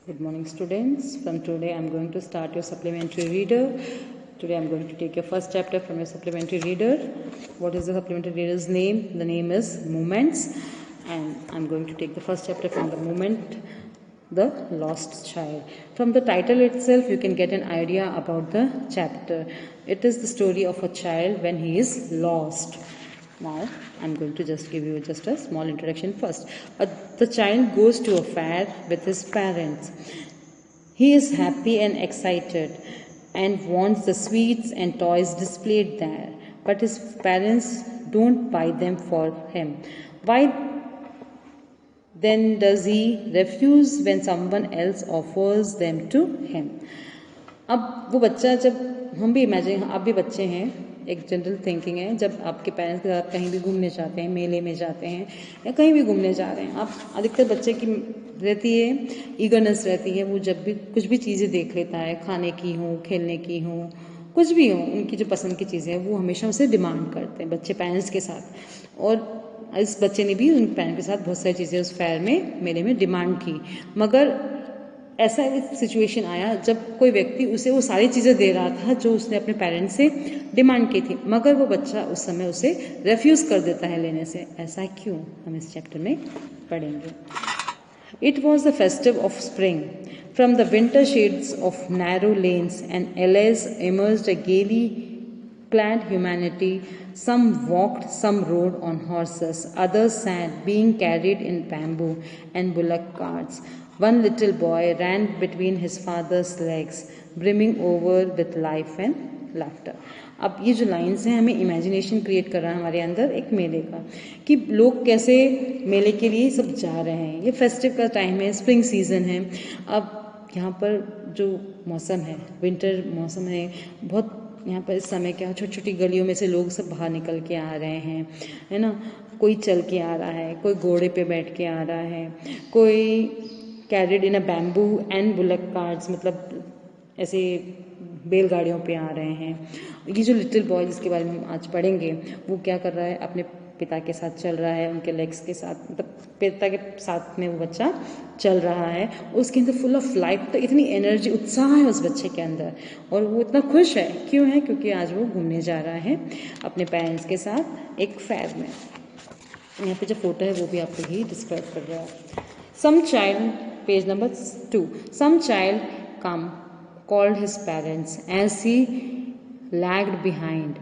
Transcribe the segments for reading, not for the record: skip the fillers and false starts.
Good morning, students. From today I'm going to start your supplementary reader. Today I'm going to take your first chapter from your supplementary reader. What is the supplementary reader's name? The name is Moments, and I'm going to take the first chapter from the Moment, the Lost Child. From the title itself you can get an idea about the chapter. It is the story of a child when he is lost. Now I'm going to just give you just a small introduction first. The child goes to a fair with his parents. He is happy and excited and wants the sweets and toys displayed there, but his parents don't buy them for him. Why then does he refuse when someone else offers them to him? अब वो बच्चा, जब हम भी imagine, आप भी बच्चे हैं, एक जनरल थिंकिंग है, जब आपके पेरेंट्स के साथ कहीं भी घूमने जाते हैं, मेले में जाते हैं या कहीं भी घूमने जा रहे हैं, आप अधिकतर बच्चे की रहती है, ईगरनेस रहती है, वो जब भी कुछ भी चीज़ें देख लेता है, खाने की हो, खेलने की हो, कुछ भी हो, उनकी जो पसंद की चीज़ें हैं वो हमेशा उसे डिमांड करते हैं बच्चे पेरेंट्स के साथ। और इस बच्चे ने भी उन पेरेंट्स के साथ बहुत सारी चीज़ें उस फेयर में, मेले में डिमांड की, मगर ऐसा सिचुएशन आया जब कोई व्यक्ति उसे वो सारी चीज़ें दे रहा था जो उसने अपने पेरेंट्स से डिमांड की थी, मगर वो बच्चा उस समय उसे रेफ्यूज़ कर देता है लेने से। ऐसा क्यों, हम इस चैप्टर में पढ़ेंगे। It was the festive of spring. From the winter shades of narrow lanes and alleys emerged a gaily clad humanity. Some walked, some rode on horses, others sat, being carried in bamboo and bullock carts. One little boy ran between his father's legs, brimming over with life and laughter. अब ये जो lines हैं हमें imagination create कर रहा है हमारे अंदर एक मेले का, कि लोग कैसे मेले के लिए सब जा रहे हैं। ये फेस्टिव का टाइम है, स्प्रिंग सीजन है। अब यहाँ पर जो मौसम है, विंटर मौसम है, बहुत यहाँ पर इस समय क्या छोटी छोटी गलियों में से लोग सब बाहर निकल के आ रहे हैं, है ना। कोई चल के आ रहा है, कोई घोड़े पे बैठ के आ रहा है, कोई carried in a bamboo and bullock carts, मतलब ऐसे बैलगाड़ियों पे आ रहे हैं। ये जो लिटिल बॉय जिसके बारे में हम आज पढ़ेंगे, वो क्या कर रहा है, अपने पिता के साथ चल रहा है, उनके लेग्स के साथ, मतलब पिता के साथ में वो बच्चा चल रहा है। उसके अंदर फुल ऑफ लाइफ, तो इतनी एनर्जी, उत्साह है उस बच्चे के अंदर, और वो इतना खुश है। क्यों है? क्योंकि आज वो घूमने जा रहा है अपने पेरेंट्स के साथ एक फेयर में। यहाँ पे जो फोटो है वो भी आपको ही डिस्क्राइब कर रहा है। Some child, page number 2, some child come, called his parents as he lagged behind,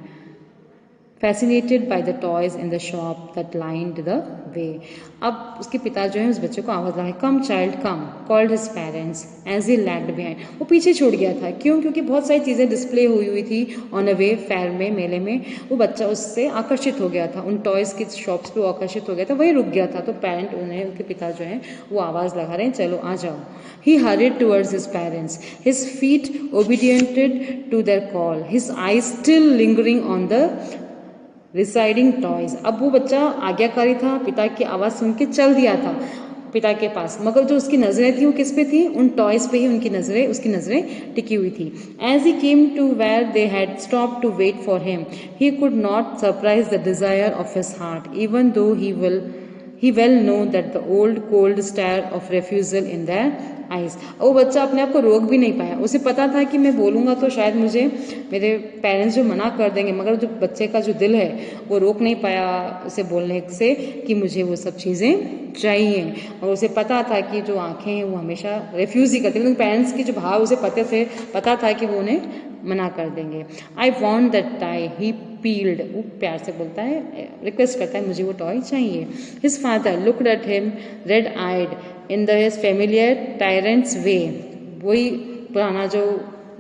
fascinated by the toys in the shop that lined the way. अब उसके पिता जो है उस बच्चे को आवाज़ लगाए, come child come, called his parents as he lagged behind. वो पीछे छूट गया था। क्यों? क्योंकि बहुत सारी चीज़ें डिस्प्ले हुई हुई थी ऑन अ वे, फेयर में, मेले में। वो बच्चा उससे आकर्षित हो गया था, उन टॉयज़ की शॉप्स पे वो आकर्षित हो गया था, वही रुक गया था। तो पेरेंट उन्हें, उनके पिता जो हैं वो आवाज़ लगा रहे हैं, चलो आ जाओ। He hurried towards his parents, his feet obedient to their call, his eyes still lingering on the receding toys. अब वो बच्चा आज्ञाकारी था, पिता की आवाज़ सुन के चल दिया था पिता के पास, मगर जो उसकी नज़रें थी वो किस पे थी? उन टॉयज़ पे ही उसकी नज़रें टिकी हुई थी। As he came to where they had stop to wait for him, he could not surprise the desire of his heart, even though he well know that the old cold stare of refusal in their eyes. वो बच्चा अपने आप को रोक भी नहीं पाया। उसे पता था कि मैं बोलूँगा तो शायद मुझे मेरे पेरेंट्स जो मना कर देंगे, मगर जो बच्चे का जो दिल है वो रोक नहीं पाया उसे बोलने से कि मुझे वो सब चीज़ें चाहिए। और उसे पता था कि जो आँखें हैं वो हमेशा रेफ्यूज़ ही करती, लेकिन पेरेंट्स के जो भाव उसे पता था कि वो उन्हें मना कर देंगे। I want that tie, he peeled, वो प्यार से बोलता है, रिक्वेस्ट करता है, मुझे वो टॉय चाहिए। His father looked at him red eyed in the his familiar tyrant's way. वही पुराना जो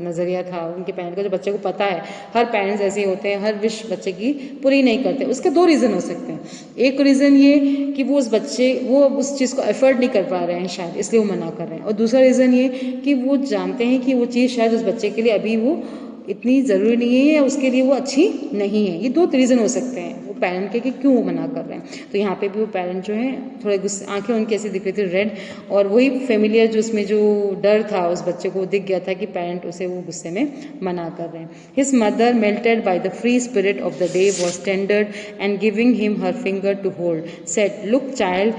नज़रिया था उनके पेरेंट्स का, जो बच्चे को पता है हर पेरेंट्स ऐसे ही होते हैं, हर विश बच्चे की पूरी नहीं करते। उसके दो रीज़न हो सकते हैं। एक रीज़न ये कि वो उस चीज़ को एफर्ट नहीं कर पा रहे हैं शायद, इसलिए वो मना कर रहे हैं। और दूसरा रीज़न ये कि वो जानते हैं कि वो चीज़ शायद उस बच्चे के लिए अभी वो इतनी ज़रूरी नहीं है या उसके लिए वो अच्छी नहीं है। ये दो रीज़न हो सकते हैं वो पेरेंट के कि क्यों वो मना कर रहे हैं। तो यहाँ पे भी वो पेरेंट जो है थोड़े गुस्से, आंखें उनकी ऐसी दिख रही थी रेड, और वही फेमिलियर जो उसमें जो डर था उस बच्चे को दिख गया था कि पेरेंट उसे वो गुस्से में मना कर रहे हैं। His mother melted by the free spirit of the day was tendered and giving him her finger to hold said, look child,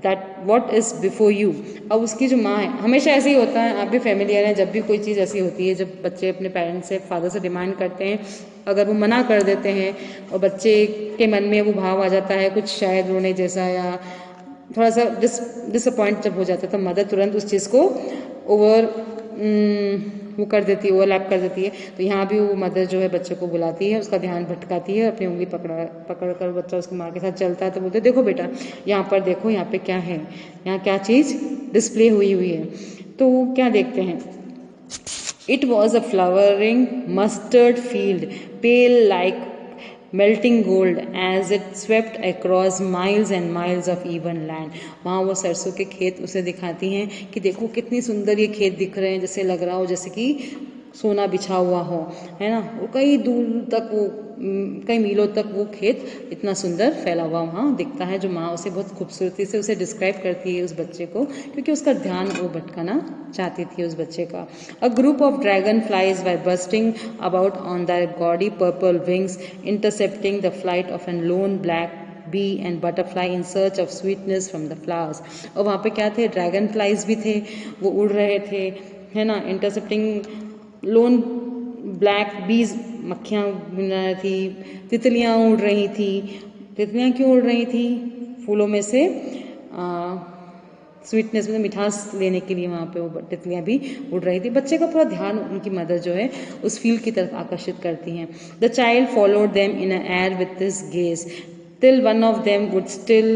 that what is before you। अब उसकी जो माँ है, हमेशा ऐसे ही होता है, आप भी फेमिलियर हैं, जब भी कोई चीज़ ऐसी होती है, जब बच्चे अपने पेरेंट्स से, फादर से डिमांड करते हैं, अगर वो मना कर देते हैं और बच्चे के मन में वो भाव आ जाता है कुछ शायद रोने जैसा या थोड़ा सा डिसअपॉइंट जब हो जाता है, तो मदर तुरंत उस चीज़ को वो कर देती है, ओवरलैप कर देती है। तो यहाँ भी वो मदर जो है बच्चे को बुलाती है, उसका ध्यान भटकाती है, अपनी उंगली पकड़ कर बच्चा उसकी माँ के साथ चलता है, तो बोलते देखो बेटा यहाँ पर देखो, यहाँ पे क्या है, यहाँ क्या चीज़ डिस्प्ले हुई है। तो क्या देखते हैं, it was a flowering mustard field pale like melting gold as it swept across miles and miles of even land। वहाँ वो सरसों के खेत उसे दिखाती हैं कि देखो कितनी सुंदर ये खेत दिख रहे हैं, जैसे लग रहा हो जैसे कि सोना बिछा हुआ हो, है ना। वो कई दूर तक वो कई मीलों तक वो खेत इतना सुंदर फैला हुआ वहाँ दिखता है, जो माँ उसे बहुत खूबसूरती से उसे डिस्क्राइब करती है उस बच्चे को, क्योंकि उसका ध्यान वो भटकाना चाहती थी उस बच्चे का। A group of dragon flies were bustling about on the gaudy purple wings intercepting the flight of an lone black bee and butterfly in search of sweetness from the flowers। और वहाँ पे क्या थे, ड्रैगन फ्लाइज भी थे, वो उड़ रहे थे, है ना। इंटरसेप्टिंग लोन ब्लैक बीज, मक्खियाँ उड़ रही थी, तितलियाँ उड़ रही थी। तितलियाँ क्यों उड़ रही थी, फूलों में से स्वीटनेस में मिठास लेने के लिए वहाँ पे वो तितलियाँ भी उड़ रही थी। बच्चे का पूरा ध्यान उनकी मदर जो है उस फील्ड की तरफ आकर्षित करती हैं। The child followed them in a air with this gauge till one of them would still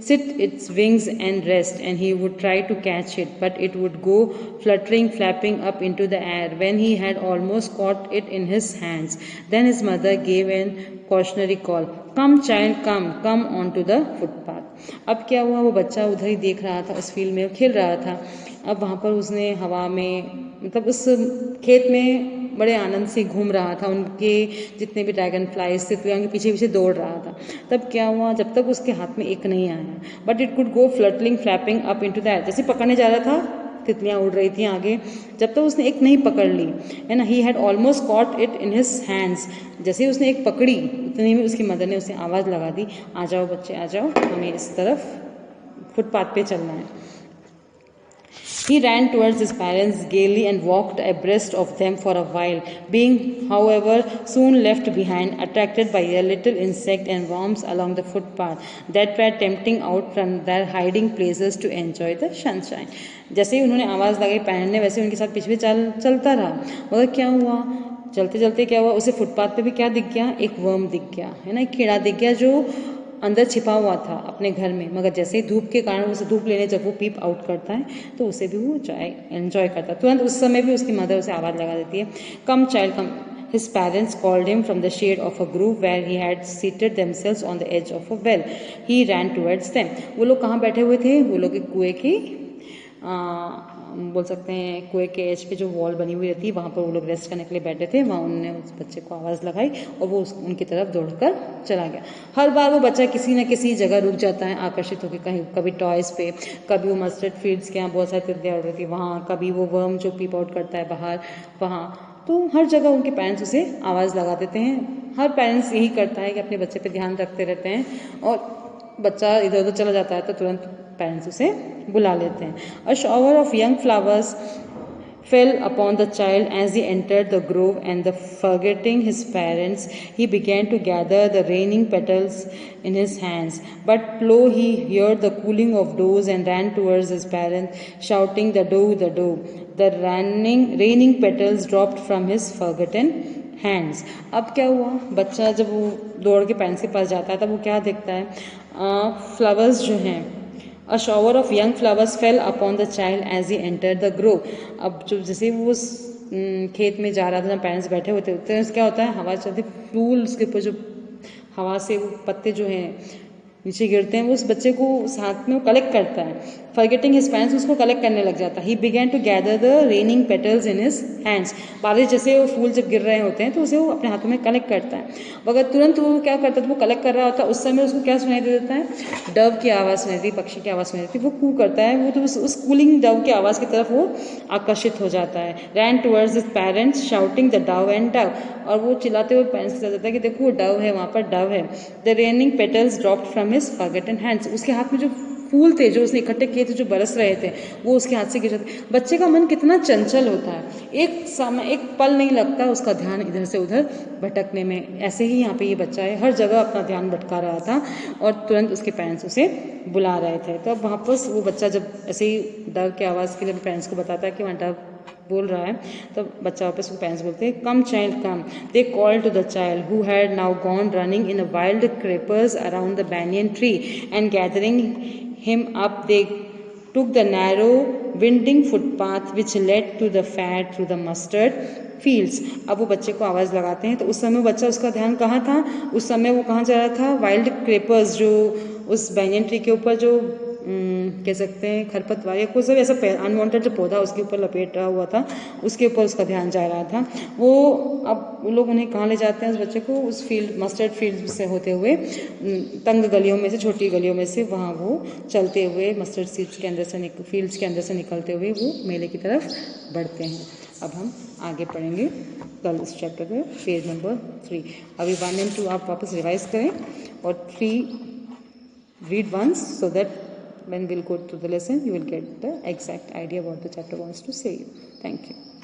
sit its wings and rest, and he would try to catch it, but it would go fluttering, flapping up into the air when he had almost caught it in his hands. Then his mother gave a cautionary call, come child, come onto the footpath। अब क्या हुआ, वो बच्चा उधर ही देख रहा था, उस फील्ड में खेल रहा था। अब वहाँ पर उसने हवा में, मतलब उस खेत में बड़े आनंद से घूम रहा था, उनके जितने भी ड्रैगन फ्लाइज तितलियाँ उनके पीछे पीछे दौड़ रहा था। तब क्या हुआ, जब तक उसके हाथ में एक नहीं आया, but it could go fluttering flapping up into the air. जैसे पकड़ने जा रहा था, तितलियाँ उड़ रही थी आगे, जब तक उसने एक नहीं पकड़ ली, है ना। He had almost caught it in his hands. जैसे ही उसने एक पकड़ी, उतने में उसकी मदर ने उसे आवाज़ लगा दी, आ जाओ बच्चे आ जाओ, हमें इस तरफ फुटपाथ पे चलना है। He ran towards his parents gaily and walked abreast of them for a while, being, however, soon left behind, attracted by a little insect and worms along the footpath that were tempting out from their hiding places to enjoy the sunshine। जैसे ही उन्होंने आवाज़ लगाई parent ने, वैसे उनके साथ पीछे चलता रहा। मगर क्या हुआ, चलते चलते क्या हुआ, उसे फुटपाथ पे भी क्या दिख गया, एक वर्म दिख गया, है ना, एक कीड़ा दिख गया जो अंदर छिपा हुआ था अपने घर में। मगर जैसे ही धूप के कारण उसे धूप लेने जब वो पीप आउट करता है, तो उसे भी वो एंजॉय करता है। तुरंत उस समय भी उसकी मदर उसे आवाज़ लगा देती है, कम child come. His parents called him from the shade of a grove where he had seated themselves on the edge of a well. He ran towards them। वो लोग कहाँ बैठे हुए थे, वो लोग कुएं की बोल सकते हैं कुएं के एज पे जो वॉल बनी हुई रहती है, वहाँ पर वो लोग रेस्ट करने के लिए बैठे थे। वहाँ उन्होंने उस बच्चे को आवाज़ लगाई और वो उनकी तरफ दौड़कर चला गया। हर बार वो बच्चा किसी न किसी जगह रुक जाता है, आकर्षित होकर, कहीं कभी टॉयज़ पे, कभी वो मस्टर्ड फील्ड्स के यहाँ बहुत सारी तितलियाँ उड़ रही थी वहाँ, कभी वो वर्म जो पीप आउट करता है बाहर वहाँ। तो हर जगह उनके पेरेंट्स उसे आवाज़ लगा देते हैं। हर पेरेंट्स यही करता है कि अपने बच्चे पे ध्यान रखते रहते हैं, और बच्चा इधर उधर चला जाता है तो तुरंत पेरेंट्स उसे बुला लेते हैं। अ shower of young flowers fell upon the child as he entered the grove, and forgetting his parents, he began to gather the raining petals in his hands. But lo, he heard the cooling of doves and ran towards his parents, shouting, the dove, the dove। The raining petals dropped from his forgotten hands। अब क्या हुआ, बच्चा जब वो दौड़ के parents के पास जाता है तब वो क्या देखता है, फ्लावर्स जो हैं, A shower of young flowers fell upon the child as he entered the grove। अब जो जैसे वो उस खेत में जा रहा था, जहाँ पेरेंट्स बैठे होते हैं, क्या होता है, हवा चलती, फूल उसके ऊपर जो हवा से वो पत्ते जो हैं नीचे गिरते हैं, वो उस बच्चे को उस हाथ में वो कलेक्ट करता है। फॉरगेटिंग हिज पेरेंट्स, उसको कलेक्ट करने लग जाता है। He began to gather the raining petals in his hands. बारिश जैसे वो फूल जब गिर रहे होते हैं तो उसे वो अपने हाथों में कलेक्ट करता है। मगर तुरंत वो क्या करता है, वो कलेक्ट कर रहा होता है, उस समय उसको क्या सुनाई दे देता है, डव की आवाज़ सुनाई देती, पक्षी की आवाज़ सुनाई देती। वो कू करता है, वो तो उस कूलिंग डव की आवाज़ की तरफ वो आकर्षित हो जाता है। Ran towards his parents shouting the dove and dove. और वो चिल्लाते हुए पेरेंट्स के साथ जाता है कि देखो वो डव है, वहाँ पर डव है। The raining petals dropped from his forgotten hands. उसके हाथ में जो फूल थे जो उसने इकट्ठे किए थे, जो बरस रहे थे, वो उसके हाथ से गिर जाते। बच्चे का मन कितना चंचल होता है, एक पल नहीं लगता उसका ध्यान इधर से उधर भटकने में। ऐसे ही यहाँ पे ये बच्चा है, हर जगह अपना ध्यान भटका रहा था और तुरंत उसके पेरेंट्स उसे बुला रहे थे। तो अब वापस वो बच्चा जब ऐसे ही डर के आवाज़ के लिए पेरेंट्स को बताता है कि वंटा बोल रहा है, तो बच्चा वापस उसको पेरेंट्स बोलते हैं, come child come. They call to the child who had now gone running in a wild creepers around the banyan tree and gathering him up they took the narrow winding footpath which led to the fat through the mustard fields। अब वो बच्चे को आवाज़ लगाते हैं, तो उस समय बच्चा, उसका ध्यान कहाँ था, उस समय वो कहाँ जा रहा था, वाइल्ड क्रेपर्स, जो उस बैंगन ट्री के ऊपर जो कह सकते हैं खरपतवार या कुछ ऐसा अनवांटेड जो पौधा उसके ऊपर लपेट रहा हुआ था, उसके ऊपर उसका ध्यान जा रहा था। वो अब वो लोग उन्हें कहाँ ले जाते हैं उस बच्चे को, उस फील्ड, मस्टर्ड फील्ड से होते हुए तंग गलियों में से, छोटी गलियों में से, वहाँ वो चलते हुए मस्टर्ड सीड्स के अंदर से, फील्ड्स के अंदर से निकलते हुए वो मेले की तरफ बढ़ते हैं। अब हम आगे पढ़ेंगे कल इस चैप्टर में, पेज नंबर 3। अभी 1 and 2 आप वापस रिवाइज करें और 3 read once so that when we'll go to the lesson you will get the exact idea what the chapter wants to say. Thank you.